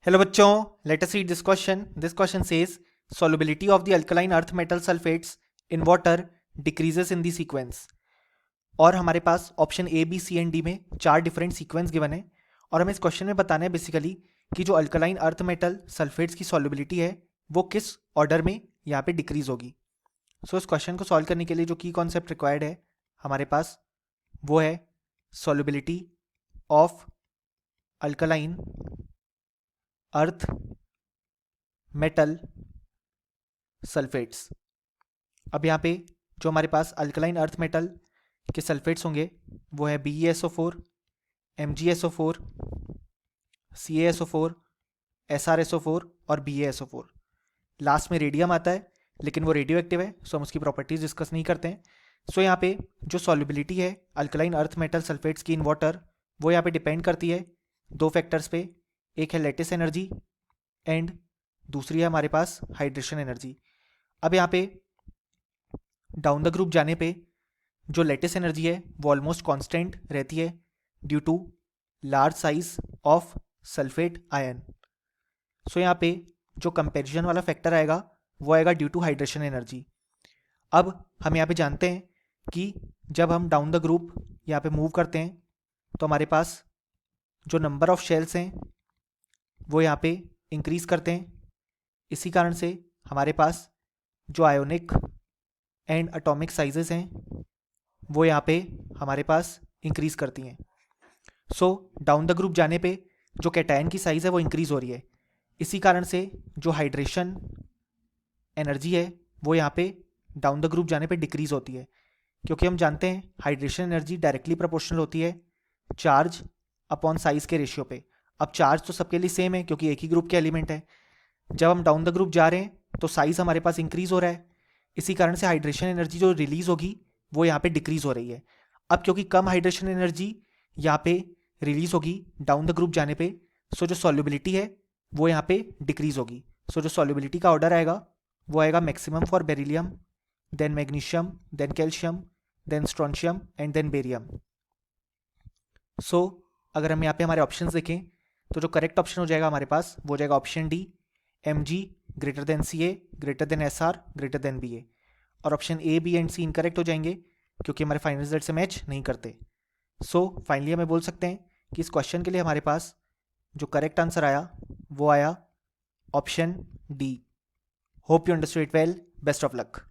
Hello बच्चों, let us read this question. This question says solubility of the alkaline earth metal sulfates in water decreases in the sequence. और हमारे पास option A B C and D में चार different sequence given है और हमें इस क्वेश्चन में बताना है बेसिकली कि जो अल्कलाइन अर्थ मेटल सल्फेट्स की सॉल्युबिलिटी है वो किस ऑर्डर में यहाँ पे डिक्रीज होगी. इस क्वेश्चन को सॉल्व करने के लिए जो की कॉन्सेप्ट रिक्वायर्ड है हमारे पास वो है solubility of alkaline earth metal sulphates. अब यहाँ पे जो हमारे पास अल्कलाइन अर्थ मेटल के सल्फेट्स होंगे वो है BeSO4, MgSO4, CaSO4, SrSO4 और BaSO4. लास्ट में रेडियम आता है लेकिन वो रेडियो एक्टिव है सो हम उसकी प्रॉपर्टीज डिस्कस नहीं करते हैं. यहाँ पे जो सॉल्युबिलिटी है अल्कलाइन अर्थ मेटल सल्फेट्स की इन वाटर वो यहाँ पे डिपेंड करती है दो फैक्टर्स पे. एक है लेटिस एनर्जी एंड दूसरी है हमारे पास हाइड्रेशन एनर्जी. अब यहाँ पे डाउन द ग्रुप जाने पे जो लेटिस एनर्जी है वो ऑलमोस्ट कांस्टेंट रहती है due to large size of sulphate ion. यहाँ पे जो कंपैरिजन वाला फैक्टर आएगा वो आएगा ड्यू टू हाइड्रेशन एनर्जी. अब हम यहाँ पे जानते हैं कि जब हम डाउन द ग्रुप यहाँ पे मूव करते हैं तो हमारे पास जो नंबर ऑफ शेल्स हैं वो यहाँ पे इंक्रीज करते हैं. इसी कारण से हमारे पास जो आयोनिक एंड एटॉमिक साइजेस हैं वो यहाँ पे हमारे पास इंक्रीज करती हैं. डाउन द ग्रुप जाने पे जो कैटायन की साइज़ है वो इंक्रीज हो रही है. इसी कारण से जो हाइड्रेशन एनर्जी है वो यहाँ पे डाउन द ग्रुप जाने पे डिक्रीज होती है क्योंकि हम जानते हैं हाइड्रेशन एनर्जी डायरेक्टली प्रोपोर्शनल होती है चार्ज अपॉन साइज़ के रेशियो पे. अब चार्ज तो सबके लिए सेम है क्योंकि एक ही ग्रुप के एलिमेंट है. जब हम डाउन द ग्रुप जा रहे हैं तो साइज़ हमारे पास इंक्रीज हो रहा है. इसी कारण से हाइड्रेशन एनर्जी जो रिलीज होगी वो यहाँ पे डिक्रीज हो रही है. अब क्योंकि कम हाइड्रेशन एनर्जी यहाँ पे रिलीज होगी डाउन द ग्रुप जाने पे जो सॉल्युबिलिटी है वो यहाँ पे डिक्रीज होगी. जो सॉल्युबिलिटी का ऑर्डर आएगा वो आएगा maximum for beryllium, then magnesium, then calcium, then strontium and then barium. अगर हम यहाँ पे हमारे ऑप्शंस देखें तो जो करेक्ट ऑप्शन हो जाएगा हमारे पास वो हो जाएगा option D, Mg greater than Ca greater than Sr greater than Ba. और option A B and C incorrect हो जाएंगे क्योंकि हमारे फाइनल रिजल्ट से मैच नहीं करते. फाइनली हमें बोल सकते हैं कि इस क्वेश्चन के लिए हमारे पास जो करेक्ट आंसर आया वो आया option D. Hope you understood it well. Best of luck.